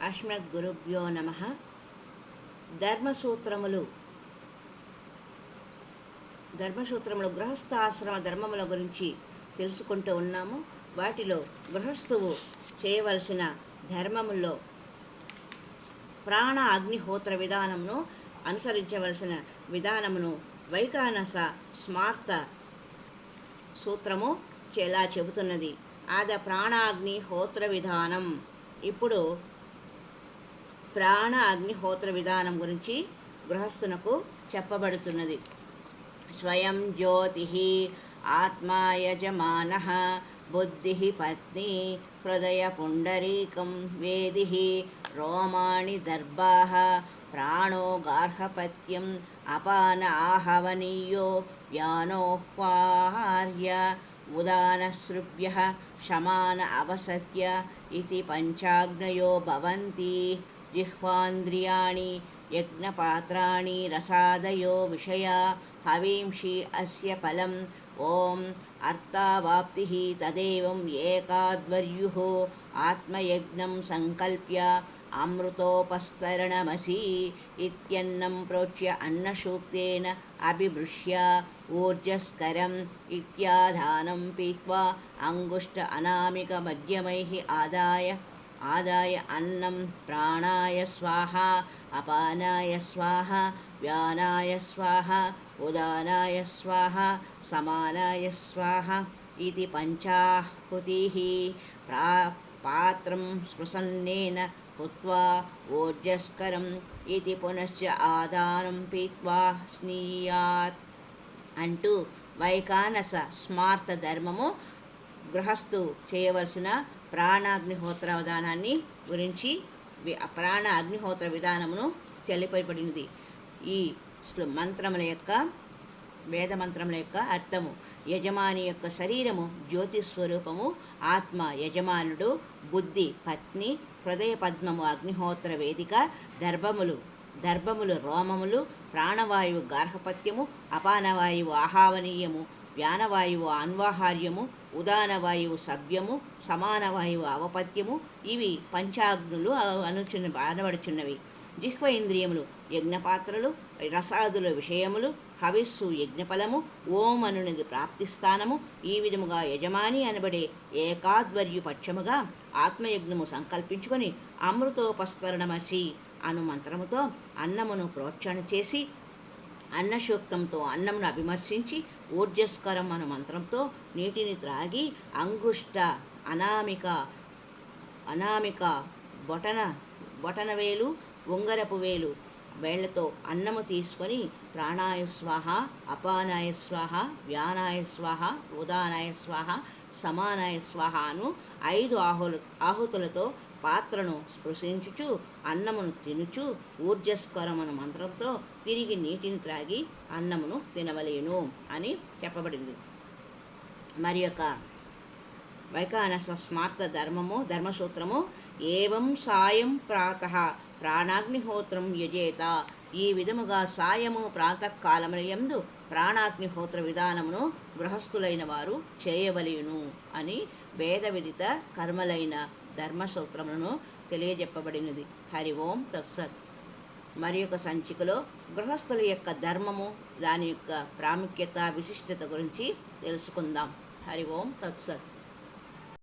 అస్మద్గురుభ్యో నమః. ధర్మసూత్రములు గృహస్థాశ్రమ ధర్మముల గురించి తెలుసుకుంటూ ఉన్నాము. వాటిలో గృహస్థువు చేయవలసిన ధర్మముల్లో ప్రాణ అగ్నిహోత్ర విధానమును అనుసరించవలసిన విధానమును వైఖానస స్మార్త సూత్రము ఎలా చెబుతున్నది. ప్రాణాగ్నిహోత్ర విధానం. ఇప్పుడు ప్రాణ అగ్నిహోత్ర విధానం గురించి గృహస్థునకు చెప్పబడుతున్నది. స్వయం జ్యోతి ఆత్మా యజమానః బుద్ధి పత్ని హృదయ పుండరీకం వేది రోమాణి దర్భాః ప్రాణో గార్హపత్యం అపాన ఆహవనీయో వ్యానోహ్వార్య ఉదానశ్రుభ్యః శమాన అవసత్య ఇతి పంచాగ్నయో భవంతి. జిహ్వాంద్రియాణి యజ్ఞపాత్రాణి రసాదయో విషయా హవింషి అస్య ఫలం. ఓం అర్థావాప్తి తదేవం ఏకాద్వర్యుః ఆత్మయజ్ఞం సంకల్ప్య అమృతోపస్తరణమసి ఇత్యన్నం ప్రోచ్య అన్నసూక్తేన అభిభృశ్య ఊర్జస్కరం ఇత్యాధానం పీత్వా అంగుష్ట అనామిక మధ్యమైః ఆదాయ అన్నం ప్రాణాయ స్వాహ అపానాయ స్వాహ వ్యానాయ స్వాహ ఉదానాయ స్వాహ సమానాయ స్వాహ ఇది పంచాహుతిః. పాత్రం స్పృశన్నేన హుత్వా ఊర్జస్కరం ఇది పునశ్చ ఆదానం పీత్వా స్నీయాత్ అంటూ వైఖానస స్మార్త ధర్మము గృహస్థు చేయవలసిన ప్రాణాగ్నిహోత్ర విధానాన్ని గురించి ప్రాణ అగ్నిహోత్ర విధానమును తెలిపబడినది. ఈ మంత్రముల యొక్క వేద మంత్రముల యొక్క అర్థము: యజమాని యొక్క శరీరము జ్యోతిస్వరూపము, ఆత్మ యజమానుడు, బుద్ధి పత్ని, హృదయ పద్మము అగ్నిహోత్ర వేదిక, దర్భములు రోమములు, ప్రాణవాయువు గార్హపత్యము, అపానవాయువు ఆహావనీయము, వ్యానవాయువు అన్వాహార్యము, ఉదానవాయువు సభ్యము, సమానవాయువు అవపత్యము. ఇవి పంచాగ్నులు అనబడుచున్నవి. జిహ్వ ఇంద్రియములు యజ్ఞపాత్రలు, రసాదుల విషయములు, హవిస్సు యజ్ఞఫలము, ఓం అనునది ప్రాప్తిస్థానము. ఈ విధముగా యజమాని అనబడే ఏకాద్వర్యు పక్షముగా ఆత్మయజ్ఞము సంకల్పించుకొని అమృతోపస్తరణమసి అను మంత్రముతో అన్నమును ప్రోక్షణ చేసి, అన్నసూక్తంతో అన్నమును అభిమర్శించి, ఊర్జస్కరం అను మంత్రంతో నీటిని త్రాగి, అంగుష్ట అనామిక బొటనవేలు ఉంగరపు వేలు వేళ్లతో అన్నము తీసుకొని ప్రాణాయ స్వాహ అపానాయ స్వాహ వ్యానాయ స్వాహ ఉదానాయ స్వాహ సమానాయ స్వాహ అను 5 ఆహుతులతో పాత్రను స్పృశించుచు అన్నమును తినుచు ఊర్జస్కరమను మంత్రంతో తిరిగి నీటిని త్రాగి అన్నమును తినవలేను అని చెప్పబడింది. మరి యొక్క వైఖానస స్మార్త ధర్మసూత్రము: ఏవం సాయం ప్రాతః ప్రాణాగ్నిహోత్రం యజేత. ఈ విధముగా సాయము ప్రాతకాలములందు ప్రాణాగ్నిహోత్ర విధానమును గృహస్థులైన వారు చేయవలెను అని వేద విదిత కర్మలైన ధర్మసూత్రములను తెలియజెప్పబడినది. హరి ఓం తత్సత్. మరి యొక్క సంచికలో గృహస్థుల యొక్క ధర్మము, దాని యొక్క ప్రాముఖ్యత, విశిష్టత గురించి తెలుసుకుందాం. హరి ఓం తత్సత్.